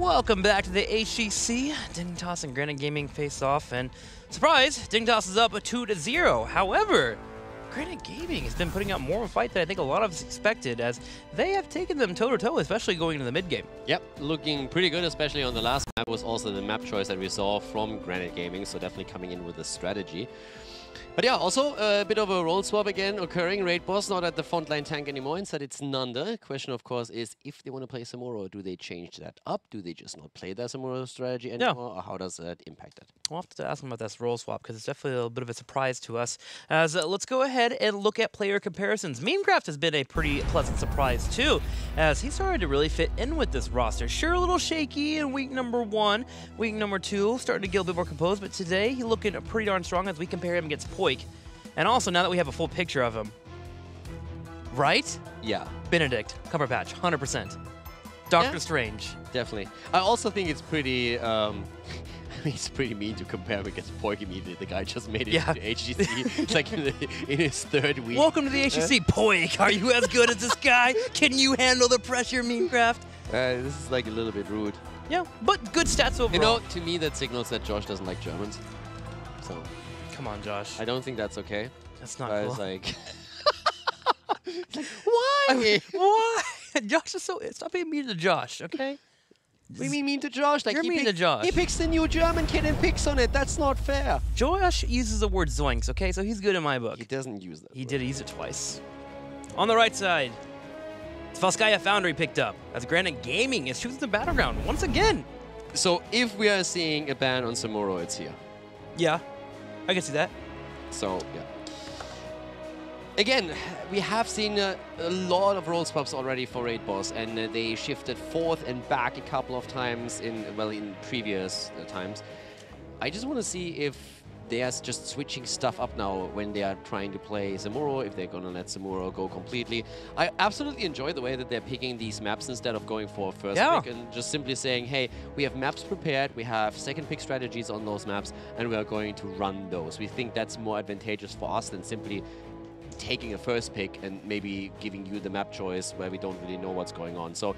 Welcome back to the HGC. Dignitas and Granit Gaming face off, and surprise, Dignitas is up 2-0. However, Granit Gaming has been putting out more of a fight than I think a lot of us expected, as they have taken them toe-to-toe, especially going into the mid-game. Yep, looking pretty good, especially on the last map. Was also the map choice that we saw from Granit Gaming, so definitely coming in with a strategy. But yeah, also a bit of a role swap again occurring. Raid boss not at the frontline tank anymore. Instead, it's Nanda. Question, of course, is if they want to play Samuro, do they change that up? Do they just not play their Samuro strategy anymore? Or how does that impact it? We'll have to ask them about this role swap, because it's definitely a little bit of a surprise to us. As let's go ahead and look at player comparisons. Memecraft has been a pretty pleasant surprise too, as he started to really fit in with this roster. Sure, a little shaky in week number 1, week number 2, starting to get a bit more composed, but today he's looking pretty darn strong as we compare him against Poik. And also, now that we have a full picture of him, right? Yeah. Benedict, cover patch, 100%. Doctor Strange. Definitely. I also think it's pretty, it's pretty mean to compare him against Poik immediately. The guy just made it into HGC. It's like in his 3rd week. Welcome to the HGC. Poik, are you as good as this guy? Can you handle the pressure, Memecraft? This is like a little bit rude. Yeah, but good stats overall. You know, to me that signals that Josh doesn't like Germans. So. Come on, Josh. I don't think that's okay. That's not cool. It's like, why? Why? Josh is so... Stop being mean to Josh, okay? What do you mean mean to Josh? Like You're mean to Josh. He picks the new German kid and picks on it. That's not fair. Josh uses the word zoinks, okay? So he's good in my book. He doesn't use that. He did use it twice. On the right side, Valskaya Foundry picked up, as Granit Gaming is choosing the battleground once again. So if we are seeing a ban on Samuro, it's here. Yeah, I can see that. So, yeah. Again, we have seen a lot of role swaps already for Raid Boss, and they shifted forth and back a couple of times in previous times. I just want to see if they are just switching stuff up now when they are trying to play Samuro, if they're going to let Samuro go completely. I absolutely enjoy the way that they're picking these maps instead of going for a first pick and just simply saying, hey, we have maps prepared, we have second pick strategies on those maps, and we are going to run those. We think that's more advantageous for us than simply taking a first pick and maybe giving you the map choice where we don't really know what's going on. So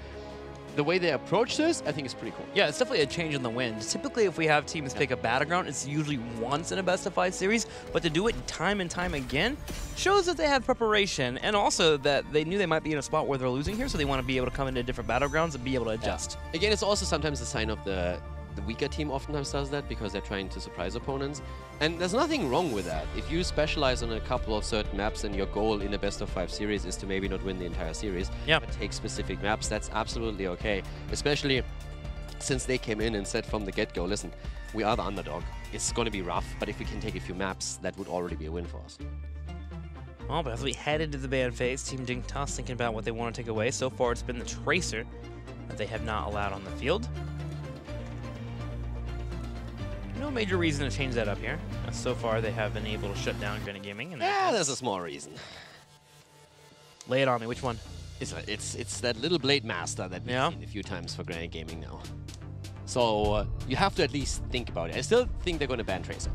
the way they approach this, I think is pretty cool. Yeah, it's definitely a change in the wind. Typically, if we have teams pick a battleground, it's usually once in a best-of-5 series, but to do it time and time again shows that they have preparation, and also that they knew they might be in a spot where they're losing here, so they want to be able to come into different battlegrounds and be able to adjust. Yeah. Again, it's also sometimes a sign of the weaker team oftentimes does that because they're trying to surprise opponents. And there's nothing wrong with that. If you specialize on a couple of certain maps and your goal in a best-of-5 series is to maybe not win the entire series, but take specific maps, that's absolutely okay. Especially since they came in and said from the get-go, listen, we are the underdog. It's going to be rough, but if we can take a few maps, that would already be a win for us. Well, but as we head into the ban phase, Team Dignitas thinking about what they want to take away. So far, it's been the Tracer that they have not allowed on the field. No major reason to change that up here. So far, they have been able to shut down Granit Gaming. And yeah, there's a small reason. Lay it on me. Which one? It's that little Blade Master that we've seen a few times for Granit Gaming now. So you have to at least think about it. I still think they're going to ban Tracer.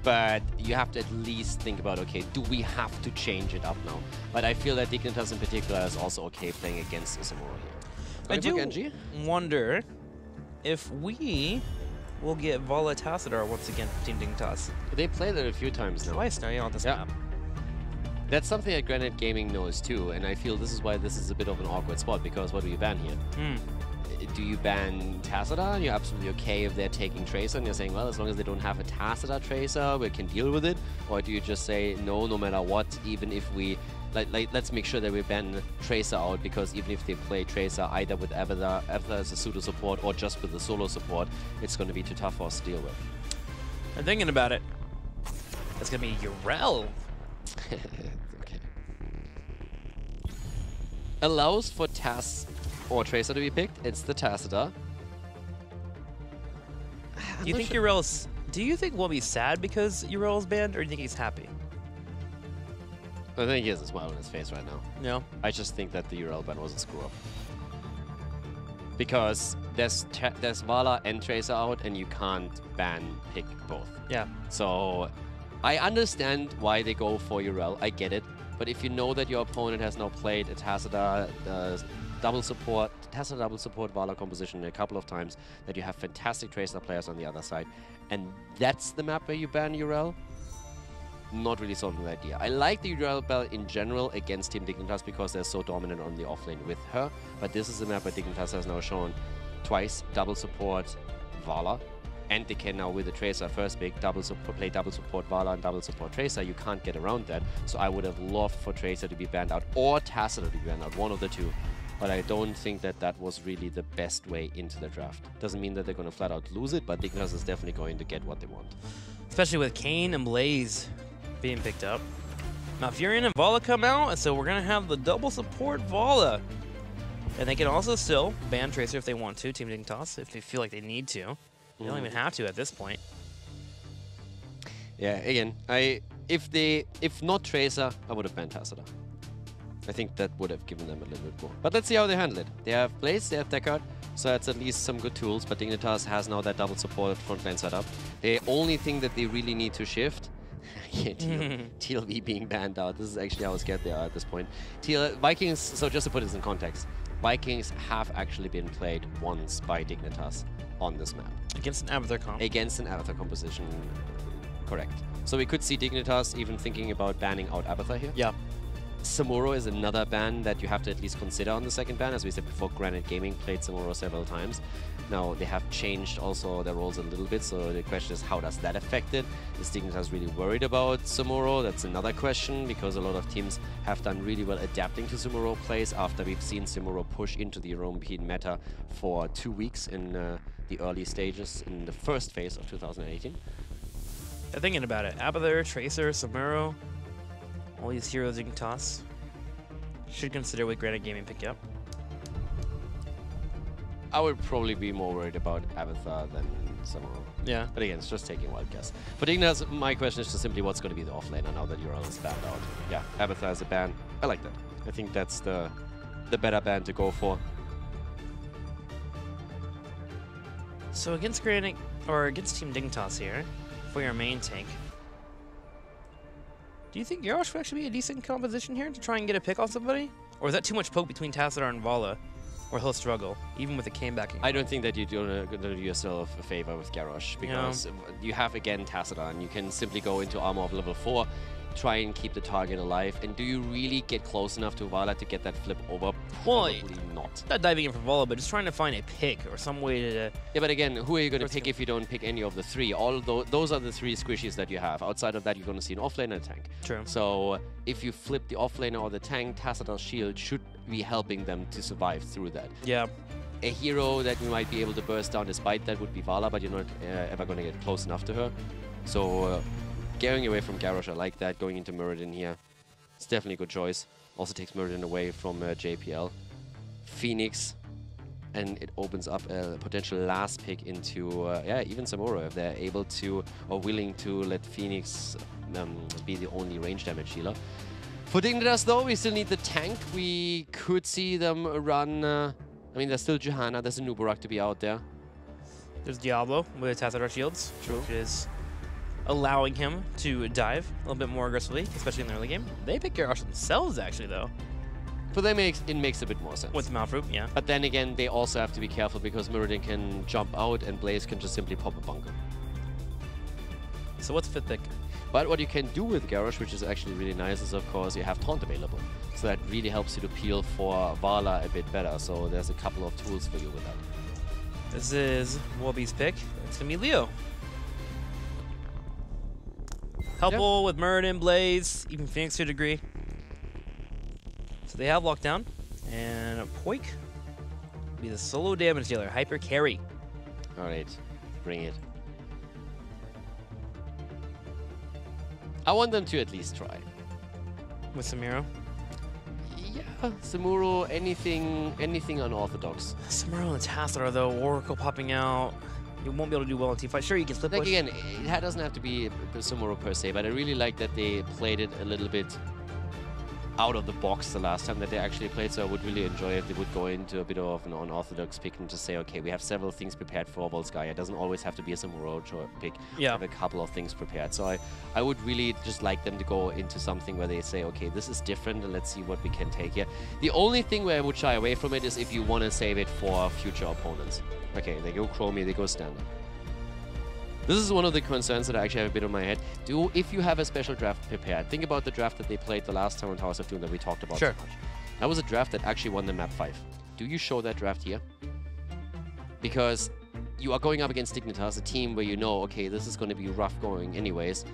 But you have to at least think about, okay, do we have to change it up now? But I feel that Dignitas in particular is also okay playing against Samuro here. I do wonder if we will get Vala Tassadar once again from Team Dignitas. They played it a few times now. Twice now, on this map. That's something that Granit Gaming knows too, and I feel this is why this is a bit of an awkward spot, because what do you ban here? Do you ban Tassadar? You're absolutely okay if they're taking Tracer, and you're saying, well, as long as they don't have a Tassadar Tracer, we can deal with it? Or do you just say, no matter what, even if we... let's make sure that we ban Tracer out, because even if they play Tracer either with Avatar as a pseudo support or just with the solo support, it's going to be too tough for us to deal with. I'm thinking about it. That's going to be Urel. Okay. Allows for Tas or Tracer to be picked. It's the Tassadar. Do you think Urel's... Do you think we'll be sad because Urel's banned, or do you think he's happy? I think he has a smile on his face right now. No. I just think that the URL ban was a screw-up. Because there's Vala and Tracer out, and you can't pick both. Yeah. So I understand why they go for URL. I get it. But if you know that your opponent has now played a Tassadar, double support, Tesla double support Vala composition a couple of times, that you have fantastic Tracer players on the other side, and that's the map where you ban Urel. Not really sold on the idea. I like the Urel Bell in general against Team Dignitas because they're so dominant on the offlane with her, but this is a map where Dignitas has now shown twice double support Vala, and they can now with the Tracer first pick play double support Vala and double support Tracer. You can't get around that, so I would have loved for Tracer to be banned out or Tacita to be banned out, one of the two. But I don't think that that was really the best way into the draft. Doesn't mean that they're going to flat out lose it, but Dignitas is definitely going to get what they want. Especially with Kane and Blaze being picked up. Now Furion and Vala come out, and so we're going to have the double support Vala. And they can also still ban Tracer if they want to, Team Dignitas, if they feel like they need to. They don't even have to at this point. Yeah, again, if not Tracer, I would have banned Tacita. I think that would have given them a little bit more. But let's see how they handle it. They have Blaze, they have Deckard, so that's at least some good tools, but Dignitas has now that double support front lane setup. The only thing that they really need to shift TLV being banned out. This is actually how scared they are at this point. Vikings, so just to put this in context, Vikings have actually been played once by Dignitas on this map. Against an Avatar comp. Against an Avatar composition, correct. So we could see Dignitas even thinking about banning out Avatar here. Yeah. Samuro is another ban that you have to at least consider on the second ban. As we said before, Granit Gaming played Samuro several times. Now, they have changed also their roles a little bit, so the question is, how does that affect it? Is Dignitas really worried about Samuro? That's another question, because a lot of teams have done really well adapting to Samuro plays after we've seen Samuro push into the European meta for 2 weeks in the early stages in the first phase of 2018. Thinking about it, Avatar, Tracer, Samuro, all these heroes you can toss. Should consider with Granite Gaming pick up. I would probably be more worried about Avatar than Samuro. Yeah. But again, it's just taking a wild guess. For Dignitas, my question is just simply what's going to be the offlaner now that Urel is banned out. Yeah, Avatar is a ban. I like that. I think that's the better ban to go for. So against Granite, or against Team Dignitas here, for your main tank, do you think Garrosh would actually be a decent composition here to try and get a pick on somebody? Or is that too much poke between Tacita and Vala? Or he'll struggle, even with the Kane backing? I don't think that you're going to do yourself a favor with Garrosh, because you have, again, Tacita, and you can simply go into armor of level 4, try and keep the target alive. And do you really get close enough to Vala to get that flip over? Probably not. Not diving in for Vala, but just trying to find a pick or some way to... Yeah, but again, who are you going to pick if you don't pick any of the three? Although those are the three squishies that you have. Outside of that, you're going to see an offlaner and a tank. True. So if you flip the offlaner or the tank, Tacita's shield should be helping them to survive through that. Yeah. A hero that you might be able to burst down despite that would be Vala, but you're not ever going to get close enough to her. So getting away from Garrosh, I like that. Going into Muradin here, it's definitely a good choice. Also takes Muradin away from JPL. Phoenix, and it opens up a potential last pick into, yeah, even Samuro, if they're able to or willing to let Phoenix be the only range damage healer. For Dignitas, though, we still need the tank. We could see them run... I mean, there's still Johanna, there's a Nubarak to be out there. There's Diablo with Tacita shields, which is allowing him to dive a little bit more aggressively, especially in the early game. They pick Garrosh themselves, actually, though. For them, it makes a bit more sense. With Malfruit, yeah. But then again, they also have to be careful because Muradin can jump out and Blaze can just simply pop a bunker. So what's fifth pick? But what you can do with Garrosh, which is actually really nice, is of course you have Taunt available. So that really helps you to peel for Vala a bit better. So there's a couple of tools for you with that. This is Wolby's pick. It's going to be Leo. Helpful with Muradin, Blaze, even Phoenix to a degree. So they have lockdown, and Poik will be the solo damage dealer, hyper carry. All right, bring it. I want them to at least try. With Samuro? Yeah, Samuro, anything unorthodox. Samuro and Tacita, though, Oracle popping out. You won't be able to do well in teamfight. Sure, you can split push. Like again, it doesn't have to be Samuro per se, but I really like that they played it a little bit out of the box the last time that they actually played, so I would really enjoy if they would go into a bit of an unorthodox pick and just say, okay, we have several things prepared for Volskaya. It doesn't always have to be a simple road pick. Yeah. We have a couple of things prepared. So I would really just like them to go into something where they say, okay, this is different and let's see what we can take here. The only thing where I would shy away from it is if you want to save it for future opponents. Okay, they go Chromie, they go Standard. This is one of the concerns that I actually have a bit on my head. If you have a special draft prepared, think about the draft that they played the last time on Towers of Doom that we talked about so much. That was a draft that actually won the map 5. Do you show that draft here? Because you are going up against Dignitas, a team where you know, okay, this is going to be rough going anyways.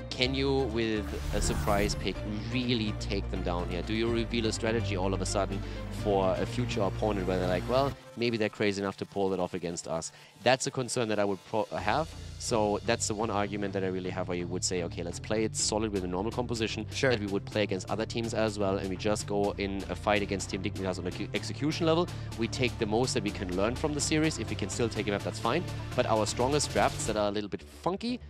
Can you, with a surprise pick, really take them down here? Do you reveal a strategy all of a sudden for a future opponent where they're like, well, maybe they're crazy enough to pull it off against us? That's a concern that I would have. So that's the one argument that I really have where you would say, okay, let's play it solid with a normal composition that we would play against other teams as well, and we just go in a fight against Team Dignitas on the execution level. We take the most that we can learn from the series. If we can still take a map, that's fine. But our strongest drafts that are a little bit funky,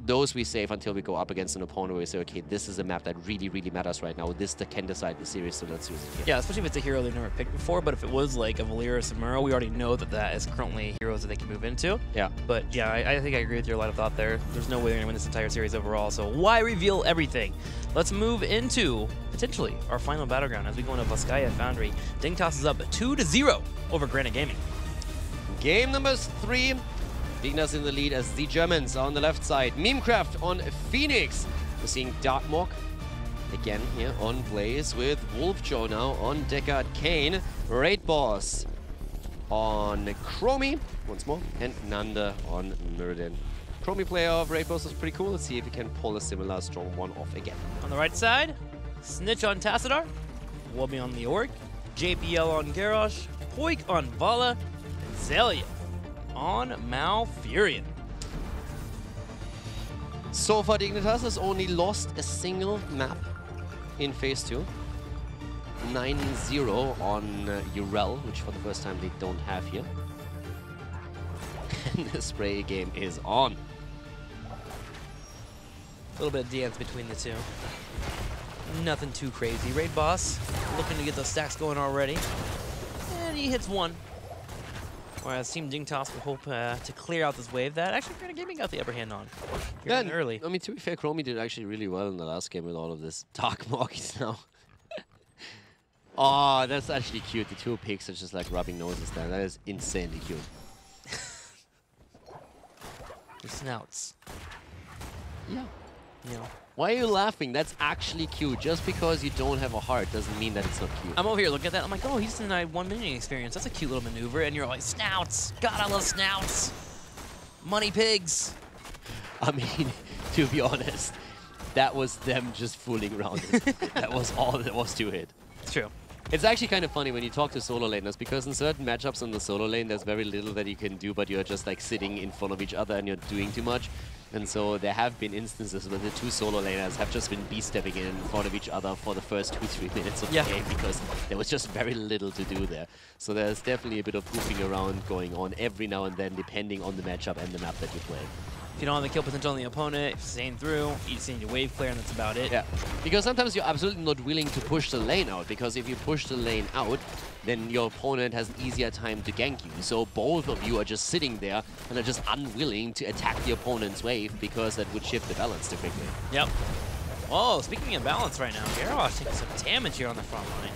those we save until we go up against an opponent where we say, okay, this is a map that really, really matters right now. This can decide the series, so let's use it here. Yeah, especially if it's a hero they've never picked before, but if it was like a Valir or Samuro, we already know that that is currently heroes that they can move into. Yeah. But yeah, I think I agree with your line of thought there. There's no way they're going to win this entire series overall, so why reveal everything? Let's move into, potentially, our final battleground as we go into Volskaya Foundry. Dignitas is up 2-0 over Granit Gaming. Game number 3. Dignitas in the lead as the Germans on the left side. Memecraft on Phoenix. We're seeing Darkmok again here on Blaze with Wolf Joe now on Deckard Kane. Raid Boss on Chromie once more. And Nanda on Muradin. Chromie player of Raid Boss is pretty cool. Let's see if we can pull a similar strong one off again. On the right side, Snitch on Tassadar. Wubby on the Orc. JPL on Garrosh. Poik on Vala. And Zelia on Malfurion. So far, Dignitas has only lost a single map in Phase 2. 9-0 on Urel, which for the first time they don't have here. And the spray game is on. A little bit of dance between the two. Nothing too crazy. Raid Boss looking to get those stacks going already. And he hits one. Whereas Team Dignitas will hope to clear out this wave that actually Granit Gaming got the upper hand on. Yeah, early. I mean, to be fair, Chromie did actually really well in the last game with all of this Dark Morkies now. Oh, that's actually cute. The two pigs are just like rubbing noses there. That is insanely cute. Your snouts. Yeah. You know. Why are you laughing? That's actually cute. Just because you don't have a heart doesn't mean that it's not cute. I'm over here looking at that. I'm like, oh, he's denied 1 minion experience. That's a cute little maneuver. And you're like, snouts. God, I love snouts. Money pigs. I mean, to be honest, that was them just fooling around. That was all there was to it. It's true. It's actually kind of funny when you talk to solo laners, because in certain matchups on the solo lane, there's very little that you can do, but you're just like sitting in front of each other and you're doing too much. And so there have been instances where the two solo laners have just been B-stepping in front of each other for the first 2-3 minutes of the game, because there was just very little to do there. So there's definitely a bit of goofing around going on every now and then, depending on the matchup and the map that you're playing. If you don't have the kill potential on the opponent, if staying through, you just need your wave clear, and that's about it. Yeah, because sometimes you're absolutely not willing to push the lane out, because if you push the lane out, then your opponent has an easier time to gank you. So both of you are just sitting there and are just unwilling to attack the opponent's wave, because that would shift the balance too quickly. Yep. Oh, speaking of balance right now, Garrosh taking some damage here on the front line.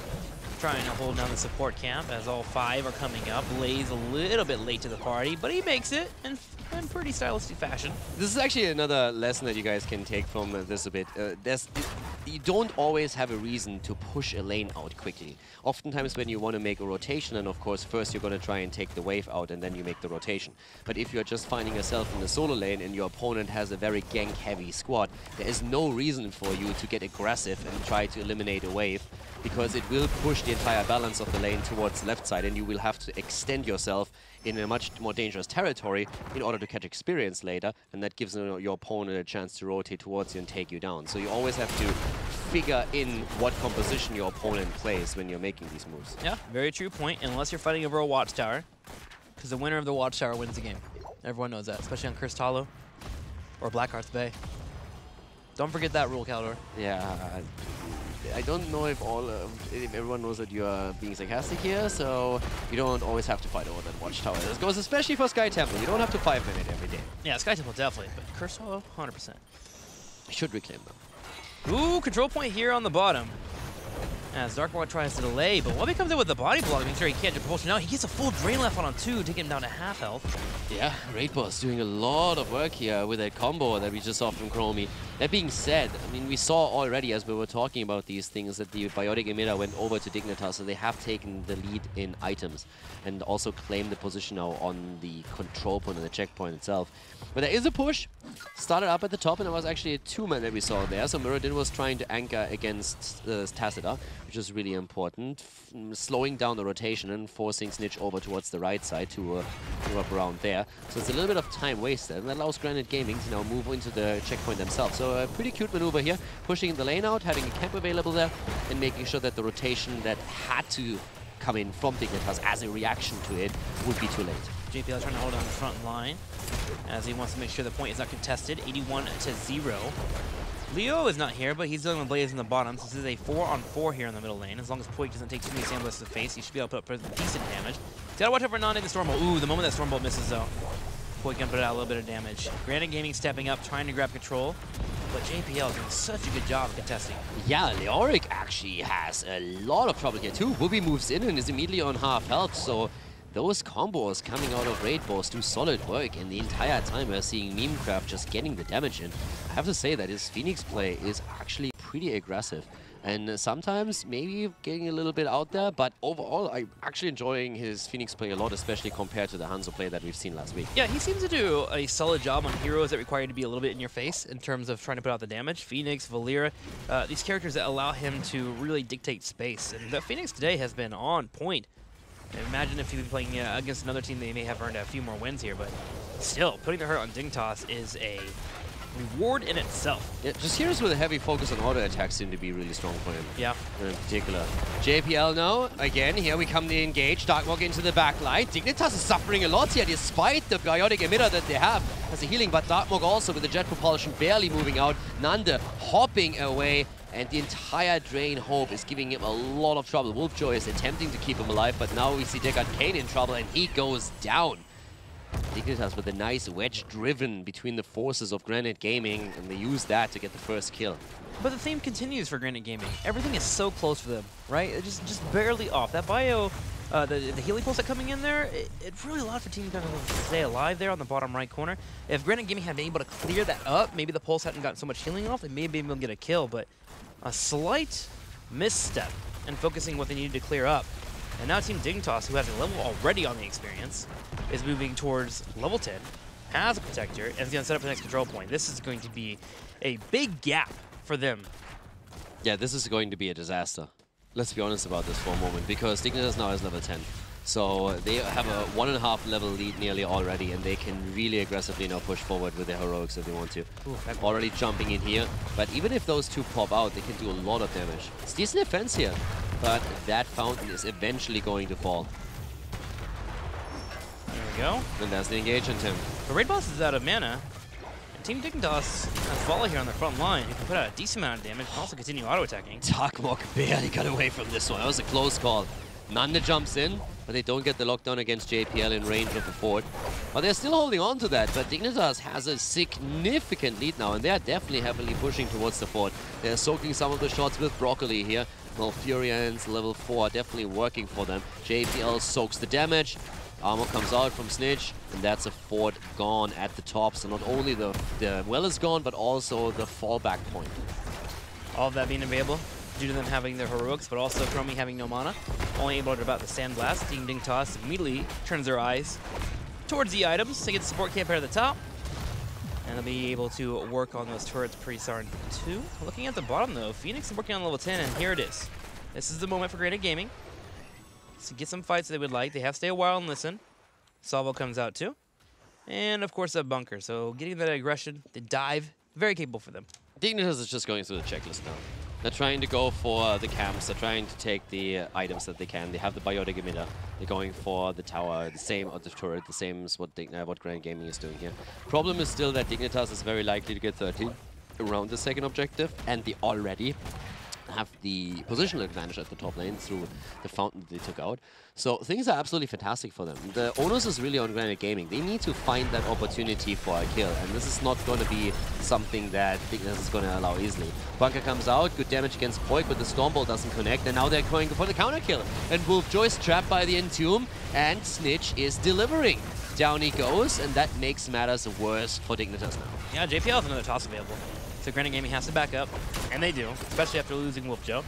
Trying to hold down the support camp as all 5 are coming up. Blaze a little bit late to the party, but he makes it in pretty stylistic fashion. This is actually another lesson that you guys can take from this a bit. You don't always have a reason to push a lane out quickly. Oftentimes when you want to make a rotation, and of course first you're going to try and take the wave out and then you make the rotation. But if you're just finding yourself in the solo lane and your opponent has a very gank heavy squad, there is no reason for you to get aggressive and try to eliminate a wave, because it will push the entire balance of the lane towards the left side, and you will have to extend yourself in a much more dangerous territory in order to catch experience later, and that gives your opponent a chance to rotate towards you and take you down. So you always have to figure in what composition your opponent plays when you're making these moves. Yeah, very true point, unless you're fighting over a watchtower, because the winner of the watchtower wins the game. Everyone knows that, especially on Cursed Hollow or Blackheart's Bay. Don't forget that rule, Caldor. Yeah. I don't know if if everyone knows that you are being sarcastic here, so you don't always have to fight over that watchtower. This goes especially for Sky Temple. You don't have to 5-man it every day. Yeah, Sky Temple definitely, but Curse 100%. Should reclaim them. Ooh, control point here on the bottom. As Darkmore tries to delay, but Wubby comes in with the body block, making sure he can't do propulsion. Now he gets a full drain left on 2, taking him down to half health. Yeah, Raid Boss doing a lot of work here with that combo that we just saw from Chromie. That being said, I mean, we saw already as we were talking about these things that the Biotic Emitter went over to Dignitas, so they have taken the lead in items and also claimed the position now on the control point and the checkpoint itself. But there is a push. Started up at the top, and it was actually a 2-man that we saw there. So Muradin was trying to anchor against Tacita, which is really important, slowing down the rotation and forcing Snitch over towards the right side to move up around there. So it's a little bit of time wasted, and that allows Granit Gaming to now move into the checkpoint themselves. So a pretty cute maneuver here, pushing the lane out, having a camp available there, and making sure that the rotation that had to come in from Dignitas as a reaction to it would be too late. JPL trying to hold on the front line as he wants to make sure the point is not contested. 81-0. Leo is not here, but he's dealing with Blaze in the bottom. So this is a 4-on-4 here in the middle lane. As long as Poik doesn't take too many sandblasts to the face, he should be able to put up decent damage. Gotta watch out for non-in the Stormbolt. Ooh, the moment that Stormbolt misses though, Poik can put out a little bit of damage. Granit Gaming stepping up, trying to grab control. But JPL is doing such a good job of contesting. Yeah, Leoric actually has a lot of trouble here too. Wubby moves in and is immediately on half health, so those combos coming out of Raid Boss do solid work, and the entire time we're seeing Memecraft just getting the damage in. I have to say that his Phoenix play is actually pretty aggressive, and sometimes maybe getting a little bit out there, but overall I'm actually enjoying his Phoenix play a lot, especially compared to the Hanzo play that we've seen last week. Yeah, he seems to do a solid job on heroes that require you to be a little bit in your face in terms of trying to put out the damage. Phoenix, Valera, these characters that allow him to really dictate space, and the Phoenix today has been on point. Imagine if he was playing against another team, they may have earned a few more wins here, but still, putting the hurt on Dignitas is a reward in itself. Yeah, just heroes with a heavy focus on auto attacks seem to be really strong for him. Yeah. In particular. JPL now, again, here we come to engage. Darkmog into the backline. Dignitas is suffering a lot here, despite the biotic emitter that they have as a healing, but Darkmog also with the jet propulsion barely moving out. Nanda hopping away. And the entire Drain Hope is giving him a lot of trouble. Wolfjoy is attempting to keep him alive, but now we see Deckard Kane in trouble, and he goes down. Dignitas with a nice wedge driven between the forces of Granit Gaming, and they use that to get the first kill. But the theme continues for Granit Gaming. Everything is so close for them, right? It's just barely off. That bio, the healing pulse that coming in there, it really allowed for Team kind of stay alive there on the bottom right corner. If Granit Gaming had been able to clear that up, maybe the pulse hadn't gotten so much healing off, they may be able to get a kill, but a slight misstep in focusing what they needed to clear up. And now Team Dignitas, who has a level already on the experience, is moving towards level 10, has a protector, and is going to set up the next control point. This is going to be a big gap for them. Yeah, this is going to be a disaster. Let's be honest about this for a moment, because Dignitas now is level 10. So they have a 1.5 level lead nearly already, and they can really aggressively now push forward with their heroics if they want to. Ooh, already jumping in here, but even if those two pop out, they can do a lot of damage. It's decent defense here, but that fountain is eventually going to fall. There we go. And that's the engage on Tim. The Raid Boss is out of mana. And Team Dignitas has Volley here on the front line, who can put out a decent amount of damage and also continue auto-attacking. Darkmog barely got away from this one. That was a close call. Nanda jumps in, but they don't get the lockdown against JPL in range of the fort. But they're still holding on to that, but Dignitas has a significant lead now, and they are definitely heavily pushing towards the fort. They're soaking some of the shots with Broccoli here. Well, Furians level 4 are definitely working for them. JPL soaks the damage. Armor comes out from Snitch, and that's a fort gone at the top. So not only the well is gone, but also the fallback point. All of that being available due to them having their heroics, but also Chromie having no mana. Only able to about the Sandblast. Team Dignitas immediately turns their eyes towards the items to get the support camp at the top. And they'll be able to work on those turrets pretty soon too. Looking at the bottom though, Phoenix is working on level 10, and here it is. This is the moment for Granit Gaming to get some fights they would like. They have to stay a while and listen. Salvo comes out too. And of course a bunker. So getting that aggression, the dive, very capable for them. Dignitas is just going through the checklist now. They're trying to go for the camps. They're trying to take the items that they can. They have the biotic emitter. They're going for the tower, the same, or the turret, the same as what Granit Gaming is doing here. Problem is still that Dignitas is very likely to get 13 around the second objective, and they already have the positional advantage at the top lane through the fountain that they took out. So things are absolutely fantastic for them. The onus is really on Granit Gaming. They need to find that opportunity for a kill, and this is not going to be something that Dignitas is going to allow easily. Bunker comes out, good damage against Poik, but the Stormbolt doesn't connect, and now they're going for the counter kill. And Wolfjoy is trapped by the Entomb, and Snitch is delivering. Down he goes, and that makes matters worse for Dignitas now. Yeah, JPL has another toss available. So Granit Gaming has to back up, and they do, especially after losing Wolfjoy.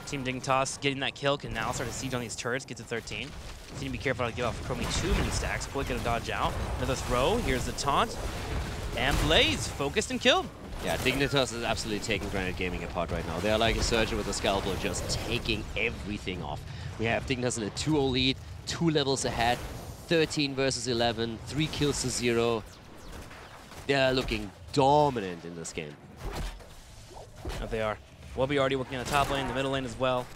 Team Dignitas getting that kill can now start to siege on these turrets, get to 13. So you need to be careful not to give off Chromie too many stacks. Poik gonna dodge out. Another throw, here's the taunt. And Blaze, focused and killed. Yeah, Dignitas is absolutely taking Granit Gaming apart right now. They're like a surgeon with a scalpel, just taking everything off. We have Dignitas in a 2-0 lead, 2 levels ahead, 13 versus 11, 3 kills to 0. They're looking dominant in this game. Oh, they are. Wobby already working on the top lane, the middle lane as well.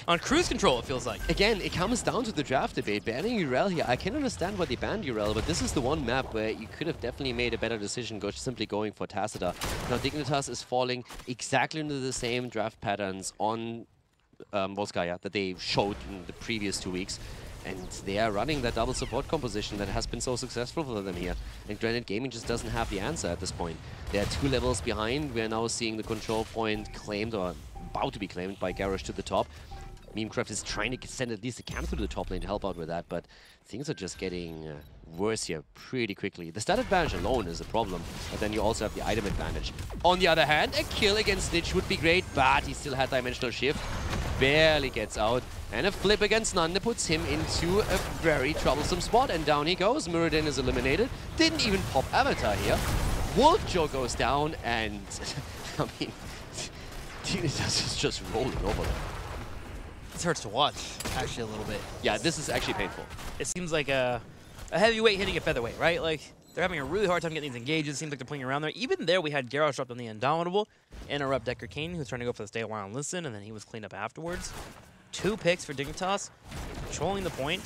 On cruise control, it feels like. Again, it comes down to the draft debate. Banning Urel here, I can understand why they banned Urel, but this is the one map where you could have definitely made a better decision simply going for Tacita. Now, Dignitas is falling exactly into the same draft patterns on Volskaya that they showed in the previous 2 weeks. And they are running that double support composition that has been so successful for them here. And Granit Gaming just doesn't have the answer at this point. They are 2 levels behind. We are now seeing the control point claimed, or about to be claimed, by Garrosh to the top. Memecraft is trying to send at least a camp to the top lane to help out with that, but things are just getting worse here pretty quickly. The stat advantage alone is a problem, but then you also have the item advantage. On the other hand, a kill against Snitch would be great, but he still had Dimensional Shift. Barely gets out. And a flip against Nande puts him into a very troublesome spot, and down he goes. Muradin is eliminated. Didn't even pop Avatar here. Wolfjoy goes down, and I mean, Dignitas is just rolling over them. This hurts to watch, actually, a little bit. Yeah, this is actually painful. It seems like a heavyweight hitting a featherweight, right? Like, they're having a really hard time getting these engages. It seems like they're playing around there. Even there, we had Garrosh dropped on the Indomitable, interrupt Decker Kane, who's trying to go for the stay a while and listen, and then he was cleaned up afterwards. 2 picks for Dignitas, controlling the point.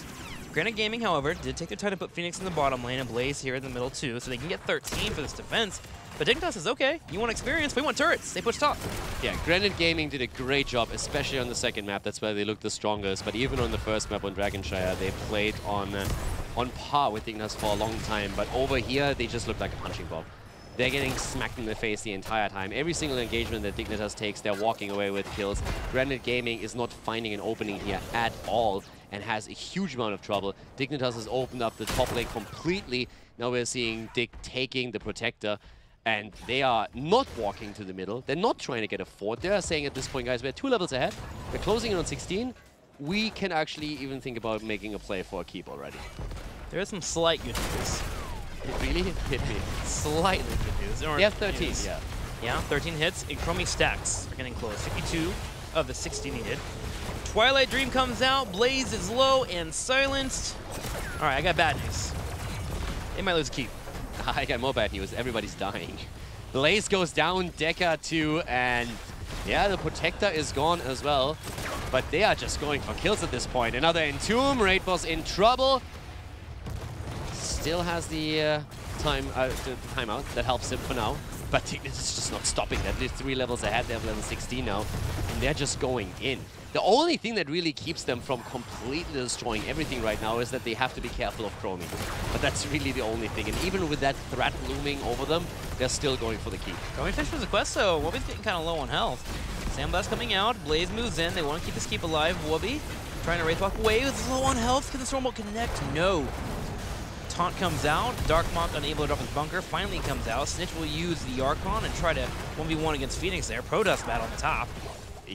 Granit Gaming, however, did take their time to put Phoenix in the bottom lane and Blaze here in the middle too, so they can get 13 for this defense. But Dignitas is okay. You want experience, we want turrets. They push top. Yeah, Granit Gaming did a great job, especially on the second map. That's where they looked the strongest. But even on the first map on Dragonshire, they played on par with Dignitas for a long time. But over here, they just looked like a punching ball. They're getting smacked in the face the entire time. Every single engagement that Dignitas takes, they're walking away with kills. Granit Gaming is not finding an opening here at all and has a huge amount of trouble. Dignitas has opened up the top lane completely. Now we're seeing Dig taking the Protector, and they are not walking to the middle. They're not trying to get a fort. They're saying at this point, guys, we're 2 levels ahead. We're closing in on 16. We can actually even think about making a play for a keep already. There is some slight good news. It really hit me. Slightly good news. They have 13, news. yeah. Yeah, 13 hits, and Chromie stacks are getting close. 52 of the 60 needed. Twilight Dream comes out, Blaze is low and silenced. All right, I got bad news. They might lose a keep. I got more bad news. Everybody's dying. Blaze goes down, Deca too, and yeah, the Protector is gone as well. But they are just going for kills at this point. Another Entomb, Raid Boss in trouble. Still has the timeout that helps him for now. But Dignitas is just not stopping that. They're 3 levels ahead. They have level 16 now. And they're just going in. The only thing that really keeps them from completely destroying everything right now is that they have to be careful of Chromie. But that's really the only thing. And even with that threat looming over them, they're still going for the keep. Chromie finishes the quest, so Wobby's getting kind of low on health. Sandblast coming out. Blaze moves in. They want to keep this keep alive. Wobby trying to Wraithwalk away. It's low on health. Can the Stormbolt connect? No. Taunt comes out. Darkmoth unable to drop his bunker. Finally comes out. Snitch will use the Archon and try to 1v1 against Phoenix there. Protust battle on the top.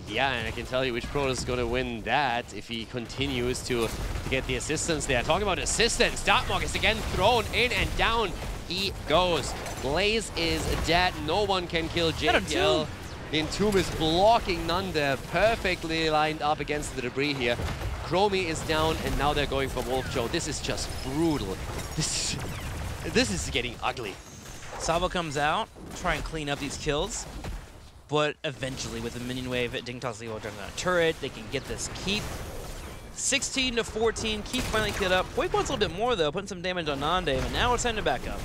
Yeah, and I can tell you which Pro is going to win that if he continues to get the assistance there. Talking about assistance, Darkmoth is again thrown in and down he goes. Blaze is dead. No one can kill JPL. Entomb is blocking Nande, perfectly lined up against the debris here. Chromie is down, and now they're going for Wolfjoy. This is just brutal. This is getting ugly. Savo comes out, try and clean up these kills. But eventually, with the minion wave at Dignitas will drive down a turret, they can get this keep. 16 to 14, keep finally killed up. Poik wants a little bit more though, putting some damage on Nande, but now it's time to back up.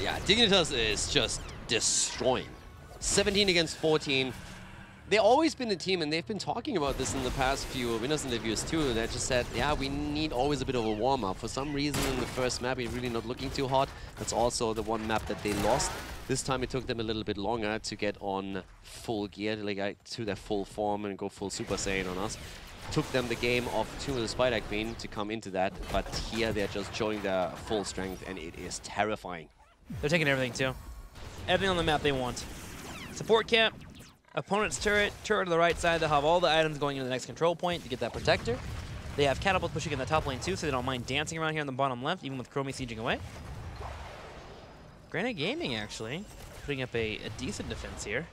Yeah, Dignitas is just destroying. 17 against 14. they've always been a team, and they've been talking about this in the past few winners interviews too. They just said, yeah, we need always a bit of a warm-up. For some reason, in the first map, it's really not looking too hot. That's also the one map that they lost. This time, it took them a little bit longer to get on full gear, like to their full form and go full Super Saiyan on us. Took them the game of Tomb of the Spider Queen to come into that, but here they're just showing their full strength, and it is terrifying. They're taking everything too. Everything on the map they want. Support camp, opponent's turret to the right side. They'll have all the items going into the next control point to get that protector. They have catapults pushing in the top lane too, so they don't mind dancing around here in the bottom left, even with Chromie sieging away. Granit Gaming actually putting up a decent defense here.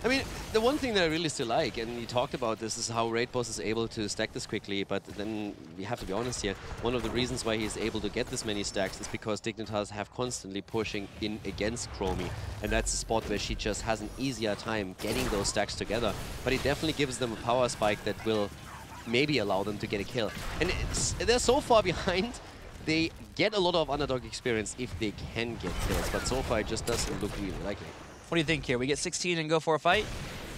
I mean, the one thing that I really still like, and you talked about this, is how Raid Boss is able to stack this quickly, but then we have to be honest here, one of the reasons why he's able to get this many stacks is because Dignitas have constantly pushing in against Chromie, and that's a spot where she just has an easier time getting those stacks together, but it definitely gives them a power spike that will maybe allow them to get a kill. And they're so far behind, they get a lot of underdog experience if they can get kills, but so far it just doesn't look really likely. What do you think here? We get 16 and go for a fight?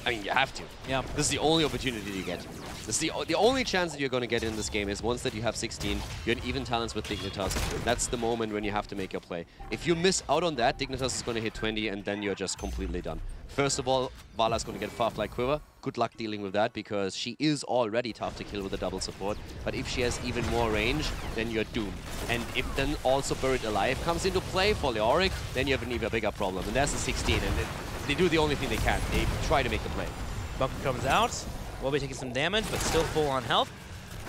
I mean, you have to. Yeah. This is the only opportunity you get. This is the only chance that you're going to get in this game is once that you have 16, you're in even talents with Dignitas. That's the moment when you have to make your play. If you miss out on that, Dignitas is going to hit 20, and then you're just completely done. First of all, Vala's going to get Firefly Quiver. Good luck dealing with that, because she is already tough to kill with a double support. But if she has even more range, then you're doomed. And if then also Buried Alive comes into play for Leoric, then you have an even bigger problem. And that's the 16, and they do the only thing they can. They try to make the play. Bunker comes out. Will be taking some damage, but still full on health.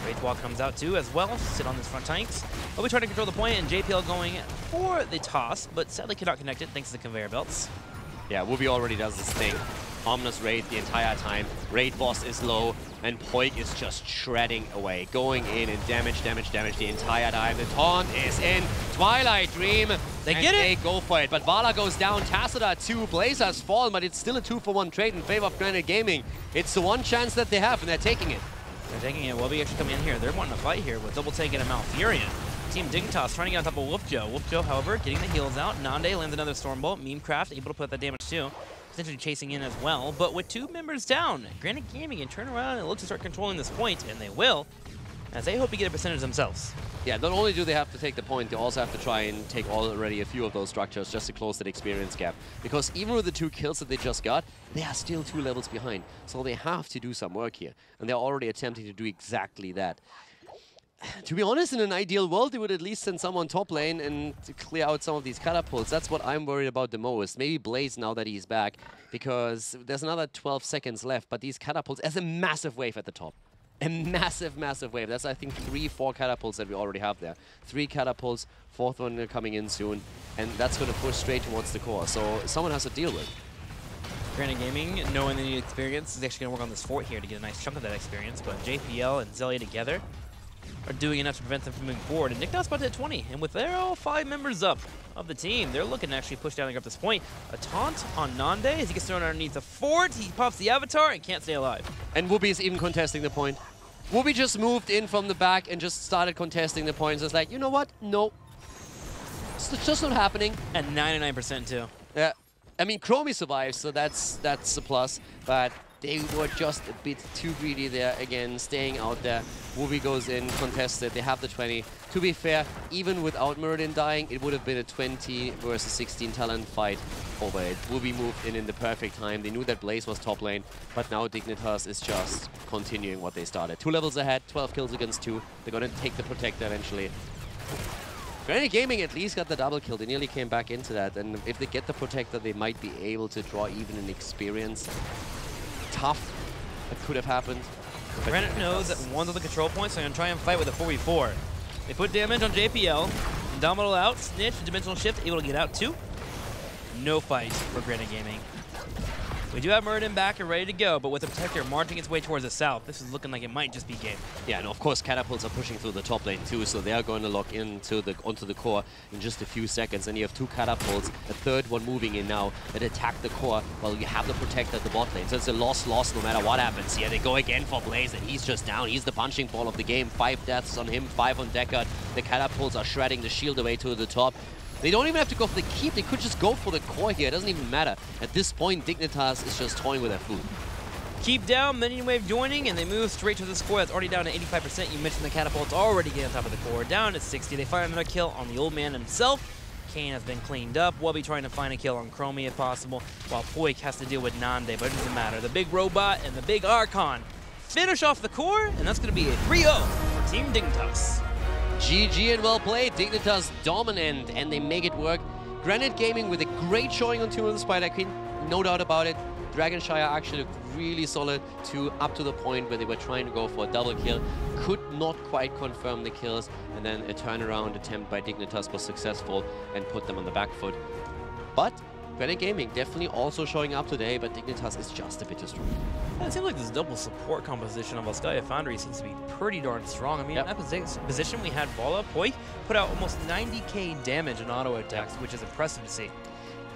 Wraith Walk comes out too as well. Sit on his front tanks. Will be trying to control the point, and JPL going for the toss, but sadly cannot connect it thanks to the conveyor belts. Yeah, Wooby already does this thing. Ominous Raid the entire time. Raid boss is low, and Poik is just shredding away. Going in and damage the entire time. The taunt is in. Twilight Dream. They get it. They go for it. But Vala goes down. Tacita 2. Blazers fall, but it's still a 2-for-1 trade in favor of Granit Gaming. It's the one chance that they have, and they're taking it. They're taking it. Wooby actually coming in here. They're wanting to fight here with Double Tank and a Malfurion. Team Dignitas trying to get on top of Wolfjo. Wolfjo, however, getting the heals out. Nande lands another Stormbolt. Memecraft able to put that damage too. Potentially chasing in as well. But with 2 members down, Granit Gaming can turn around and look to start controlling this point, and they will, as they hope to get a percentage themselves. Yeah, not only do they have to take the point, they also have to try and take already a few of those structures just to close that experience gap. Because even with the 2 kills that they just got, they are still 2 levels behind. So they have to do some work here. And they're already attempting to do exactly that. To be honest, in an ideal world, they would at least send someone top lane and to clear out some of these catapults. That's what I'm worried about the most. Maybe Blaze now that he's back, because there's another 12 seconds left, but these catapults, there's a massive wave at the top. A massive, massive wave. That's, I think, 3-4 catapults that we already have there. 3 catapults, 4th one coming in soon, and that's going to push straight towards the core. So someone has to deal with. Granit Gaming, knowing they need experience, is actually going to work on this fort here to get a nice chunk of that experience, but JPL and Zelia together are doing enough to prevent them from moving forward. And Dignitas about to hit 20, and with their all 5 members up of the team, they're looking to actually push down and grab this point. A taunt on Nande as he gets thrown underneath the fort. He pops the avatar and can't stay alive. And Wooby is even contesting the point. Wooby just moved in from the back and just started contesting the points. It's like, you know what? No. It's just not happening. At 99% too. Yeah. I mean, Chromie survives, so that's a plus. But they were just a bit too greedy there again, staying out there. Wooby goes in, contested. They have the 20. To be fair, even without Muradin dying, it would have been a 20 versus 16 talent fight over it. Wooby moved in the perfect time. They knew that Blaze was top lane, but now Dignitas is just continuing what they started. 2 levels ahead, 12 kills against 2. They're going to take the Protector eventually. Granit Gaming at least got the double kill. They nearly came back into that, and if they get the Protector, they might be able to draw even an experience. Tough. That could have happened. Granit knows that one's on the control point, so they're going to try and fight with a 4v4. They put damage on JPL. Indomitable out. Snitch, Dimensional Shift, able to get out too. No fight for Granit Gaming. We do have Muradin back and ready to go, but with the Protector marching its way towards the south, this is looking like it might just be game. Yeah, and of course catapults are pushing through the top lane too, so they are going to lock into onto the core in just a few seconds. And you have 2 catapults, a 3rd one moving in now that attack the core while you have the Protector at the bot lane. So it's a loss no matter what happens here. They go again for Blaze, and he's just down. He's the punching ball of the game. 5 deaths on him, 5 on Deckard. The catapults are shredding the shield away to the top. They don't even have to go for the keep. They could just go for the core here. It doesn't even matter. At this point, Dignitas is just toying with their food. keep down, minion wave joining, and they move straight to the score that's already down to 85%. You mentioned the catapult's already getting on top of the core, down to 60. They find another kill on the old man himself. Kane has been cleaned up. We'll be trying to find a kill on Chromie if possible, while Poik has to deal with Nande, but it doesn't matter. The big robot and the big Archon finish off the core, and that's going to be a 3-0 for Team Dignitas. GG and well played. Dignitas dominant, and they make it work. Granit Gaming with a great showing on Tomb of the Spider Queen, no doubt about it. Dragonshire actually looked really solid up to the point where they were trying to go for a double kill. Could not quite confirm the kills, and then a turnaround attempt by Dignitas was successful and put them on the back foot. But Granit Gaming definitely also showing up today, but Dignitas is just a bit too strong. Yeah, it seems like this double support composition of Volskaya Foundry seems to be pretty darn strong. I mean, in that position we had Vala. Poik put out almost 90k damage in auto attacks, which is impressive to see.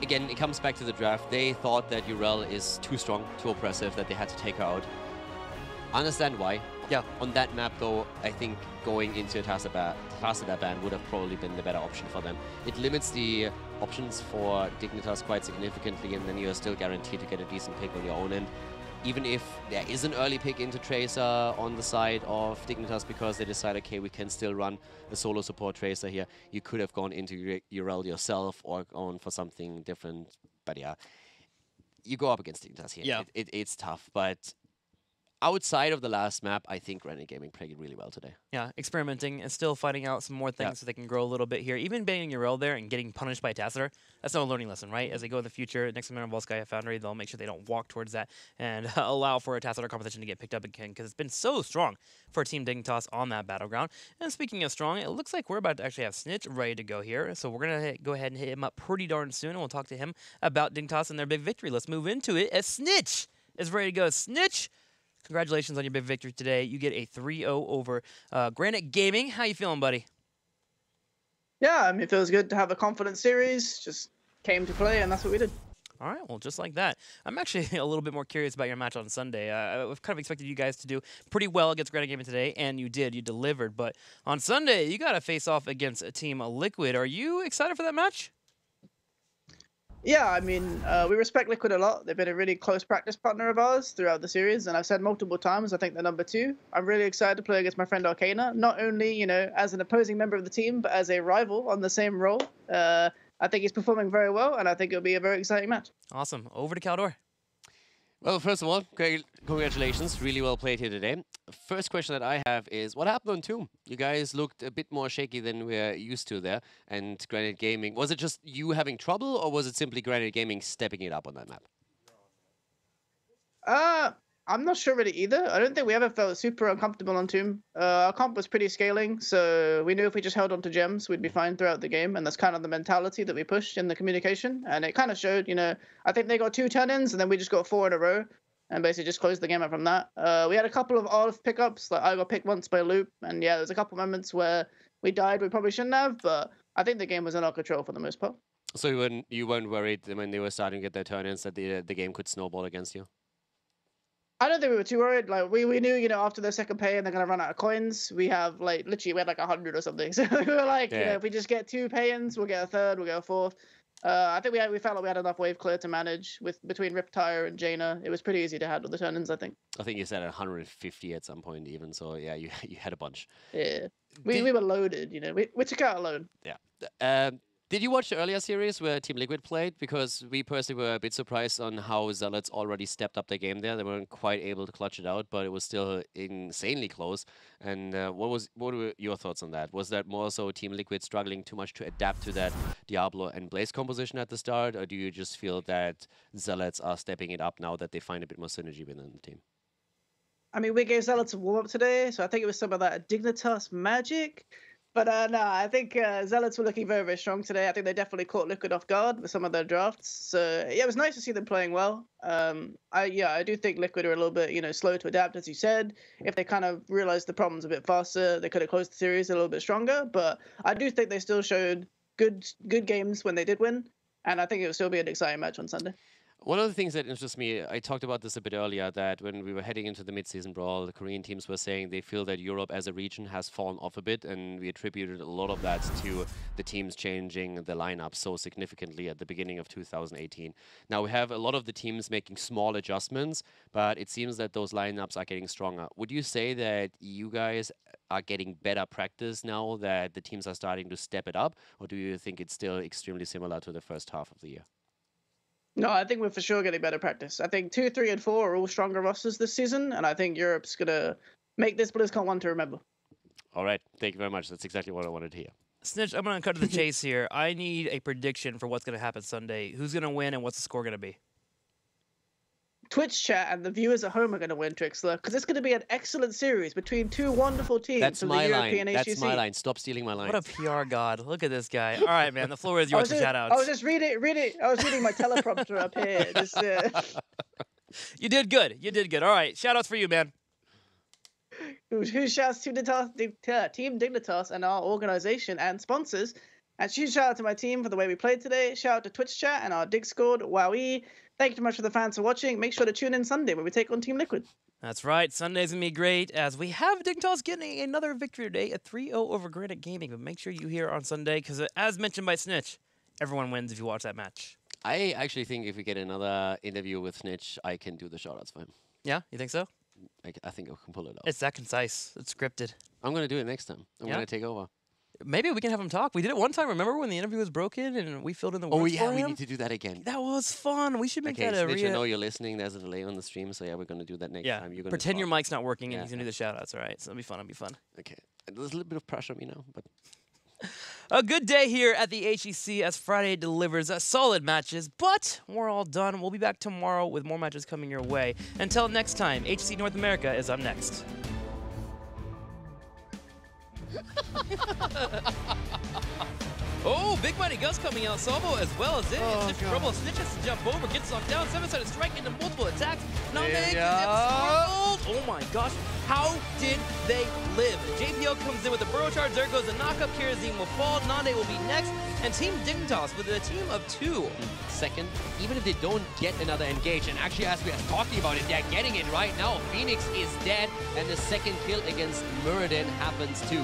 Again, it comes back to the draft. They thought that Urel is too strong, too oppressive, that they had to take her out. Understand why. Yeah. On that map, though, I think going into a Tassadar ban would have probably been the better option for them. It limits the options for Dignitas quite significantly, and then you are still guaranteed to get a decent pick on your own end. Even if there is an early pick into Tracer on the side of Dignitas because they decide, okay, we can still run a solo support Tracer here, you could have gone into Urel yourself or gone for something different. But yeah, you go up against Dignitas here. Yeah. It's tough, but outside of the last map, I think Granit Gaming played it really well today. Yeah, experimenting and still finding out some more things so they can grow a little bit here. Even banning Urel there and getting punished by Tassadar, that's no learning lesson, right? As they go in the future, next time on Volskaya Foundry, they'll make sure they don't walk towards that and allow for a Tassadar competition to get picked up again, because it's been so strong for Team Dignitas on that battleground. And speaking of strong, it looks like we're about to actually have Snitch ready to go here. So we're going to go ahead and hit him up pretty darn soon, and we'll talk to him about Dignitas and their big victory. Let's move into it as Snitch is ready to go. Snitch, congratulations on your big victory today. You get a 3-0 over Granit Gaming. How you feeling, buddy? Yeah, I mean, it feels good to have a confident series. Just came to play, and that's what we did. All right, well, just like that. I'm actually a little bit more curious about your match on Sunday. I've kind of expected you guys to do pretty well against Granit Gaming today, and you did. You delivered. But on Sunday, you got to face off against a Team Liquid. Are you excited for that match? Yeah, I mean, we respect Liquid a lot. They've been a really close practice partner of ours throughout the series, and I've said multiple times, I think they're number 2. I'm really excited to play against my friend Arcana, not only, you know, as an opposing member of the team, but as a rival on the same role. I think he's performing very well, and I think it'll be a very exciting match. Awesome. Over to Caldor. Well, first of all, great, congratulations. Really well played here today. First question that I have is, what happened on Tomb? You guys looked a bit more shaky than we're used to there. And Granit Gaming, was it just you having trouble, or was it simply Granit Gaming stepping it up on that map? I'm not sure really either. I don't think we ever felt super uncomfortable on Tomb. Our comp was pretty scaling, so we knew if we just held on to gems, we'd be fine throughout the game, and that's kind of the mentality that we pushed in the communication, and it kind of showed, you know, I think they got 2 turn-ins, and then we just got 4 in a row, and basically just closed the game out from that. We had a couple of odd pickups, like I got picked once by Loop, and yeah, there's a couple moments where we died we probably shouldn't have, but I think the game was in our control for the most part. So you weren't worried when they were starting to get their turn-ins that the game could snowball against you? I don't think we were too worried. Like we knew, you know, after their second pay and they're gonna run out of coins. We have like literally we had like 100 or something. So we were like, you know, if we just get 2 pay-ins, we'll get a third, we'll get a fourth. I think we felt like we had enough wave clear to manage between Riptire and Jaina. It was pretty easy to handle the turn-ins, I think. I think you said 150 at some point even. So yeah, you had a bunch. Yeah, we were loaded. You know, we took out a load. Yeah. Did you watch the earlier series where Team Liquid played? Because we personally were a bit surprised on how Zealots already stepped up their game there. They weren't quite able to clutch it out, but it was still insanely close. And what were your thoughts on that? Was that more so Team Liquid struggling too much to adapt to that Diablo and Blaze composition at the start? Or do you just feel that Zealots are stepping it up now that they find a bit more synergy within the team? I mean, we gave Zealots a warm-up today, so I think it was some of that Dignitas magic. But no, I think Zealots were looking very, very strong today. I think they definitely caught Liquid off guard with some of their drafts. So yeah, it was nice to see them playing well. I do think Liquid are a little bit, you know, slow to adapt, as you said. If they kind of realized the problems a bit faster, they could have closed the series a little bit stronger. But I do think they still showed good games when they did win, and I think it will still be an exciting match on Sunday. One of the things that interests me, I talked about this a bit earlier, that when we were heading into the mid-season brawl, the Korean teams were saying they feel that Europe as a region has fallen off a bit, and we attributed a lot of that to the teams changing the lineup so significantly at the beginning of 2018. Now we have a lot of the teams making small adjustments, but it seems that those lineups are getting stronger. Would you say that you guys are getting better practice now that the teams are starting to step it up, or do you think it's still extremely similar to the first half of the year? No, I think we're for sure getting better practice. I think 2, 3, and 4 are all stronger rosters this season, and I think Europe's going to make this BlizzCon one to remember. All right. Thank you very much. That's exactly what I wanted to hear. Snitch, I'm going to cut to the chase here. I need a prediction for what's going to happen Sunday. Who's going to win and what's the score going to be? Twitch chat and the viewers at home are going to win, Trixler, because it's going to be an excellent series between two wonderful teams That's from my the line. European HGC. That's my line. Stop stealing my line. What a PR god. Look at this guy. All right, man. The floor is yours for shout-outs. I was just reading. I was reading my teleprompter up here. Just, You did good. You did good. All right. Shout-outs for you, man. Who shouts Team Dignitas and our organization and sponsors. And huge shout out to my team for the way we played today. Shout out to Twitch chat and our Discord. Wowee. Thank you so much for the fans for watching. Make sure to tune in Sunday when we take on Team Liquid. That's right. Sunday's going to be great as we have Dignitas getting another victory today, a 3-0 over Granit Gaming. But make sure you hear on Sunday because, as mentioned by Snitch, everyone wins if you watch that match. I actually think if we get another interview with Snitch, I can do the shoutouts for him. Yeah? You think so? I think I can pull it off. It's that concise. It's scripted. I'm going to do it next time. I'm going to take over. Maybe we can have him talk. We did it one time. Remember when the interview was broken and we filled in the words Oh, yeah, for we him? need to do that again. That was fun. We should make that a Snitch, I know you're listening. There's a delay on the stream, so yeah, we're going to do that next time. You're gonna pretend your talk. mic's not working and he's going to do the shout-outs. All right, so it'll be fun. It'll be fun. Okay. There's a little bit of pressure on me now, but... A good day here at the HGC as Friday delivers solid matches, but we're all done. We'll be back tomorrow with more matches coming your way. Until next time, HGC North America is up next. Oh, Big Mighty Gus coming out solo as well as it. It's trouble. Snitch has to jump over, gets knocked down. 7-sided strike into multiple attacks. Nande oh my gosh. How did they live? JPL comes in with a burrow charge. There goes the knockup. Kirazine will fall. Nande will be next. And Team Dignitas with a team of 2. Second, even if they don't get another engage, and actually as we are talking about it, they're getting it right now. Phoenix is dead, and the second kill against Muradin happens too.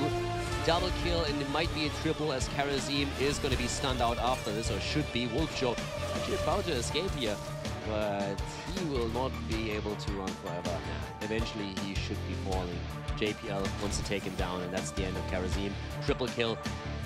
Double kill, and it might be a triple as Karazim is going to be stunned out after this, or should be. Wolfjo actually about to escape here, but he will not be able to run forever. Nah, eventually he should be falling. JPL wants to take him down, and that's the end of Karazim. Triple kill,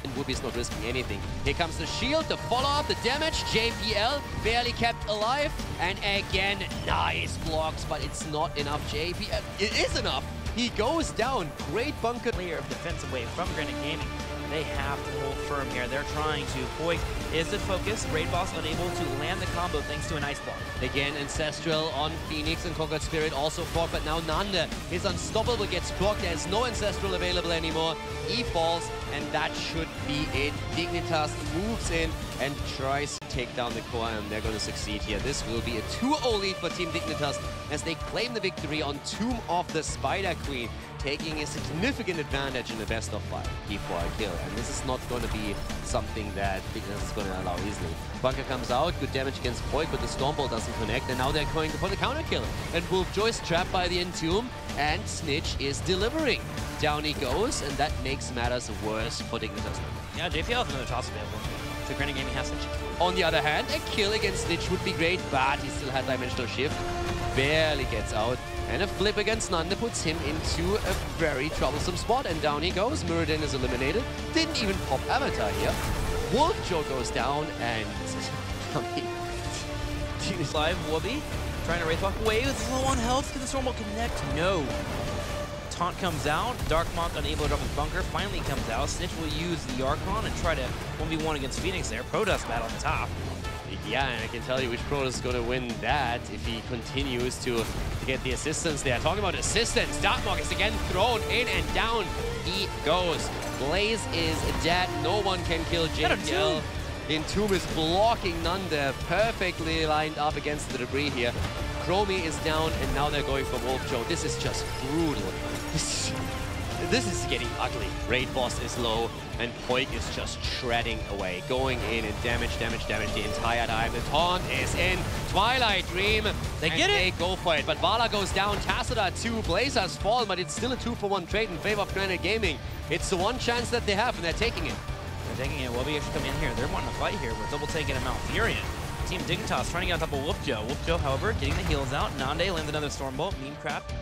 and Whoopi's not risking anything. Here comes the shield, the follow-up, the damage. JPL barely kept alive, and again, nice blocks, but it's not enough. JPL, it is enough. He goes down. Great bunker. Clear of defensive wave from Granit Gaming. They have to hold firm here. They're trying to. Poik is the focus. Raid Boss unable to land the combo thanks to an ice block. Again, Ancestral on Phoenix and Conquered Spirit also proc, but now Nande is unstoppable, gets proc. There's no Ancestral available anymore. He falls, and that should be it. Dignitas moves in and tries to take down the core, and they're going to succeed here. This will be a 2-0 lead for Team Dignitas as they claim the victory on Tomb of the Spider Queen, taking a significant advantage in the best of 5 before a kill. And this is not going to be something that Dignitas is going to allow easily. Bunker comes out, good damage against Poik, but the Stormbolt doesn't connect, and now they're going for the counter kill. And Wolfjoy's trapped by the Entomb, and Snitch is delivering. Down he goes, and that makes matters worse for Dignitas. Yeah, JPL has another toss available. So Granit Gaming has Snitch. On the other hand, a kill against Snitch would be great, but he still had Dimensional Shift. Barely gets out. And a flip against Nande puts him into a very troublesome spot. And down he goes. Muradin is eliminated. Didn't even pop Avatar here. Wolfjo goes down, and I mean, Live Whoopi trying to Wraith Walk away with low on health. Can the Storm will connect? No. Taunt comes out. Darkmonk unable to drop his bunker. Finally comes out. Snitch will use the Archon and try to 1v1 against Phoenix there. Protoss battle on the top. Yeah, and I can tell you which Protoss is going to win that if he continues to get the assistance there. Talking about assistance, Darkmonk is again thrown in, and down he goes. Blaze is dead. No one can kill JPL. Entomb is blocking Nande, perfectly lined up against the debris here. Chromie is down, and now they're going for Wolfjo. This is just brutal. This is getting ugly. Raid boss is low, and Poik is just shredding away, going in and damage the entire time. The taunt is in. Twilight Dream. They get it. They go for it, but Vala goes down. Tassadar 2. Blazers fall, but it's still a 2-for-1 trade in favor of Granit Gaming. It's the one chance that they have, and they're taking it. They're taking it. Wubby actually coming in here. They're wanting to fight here with double taking a Malfurion. Team Dignitas trying to get on top of Whoopjo. Whoopjo, however, getting the heals out. Nande lands another Stormbolt. Memecraft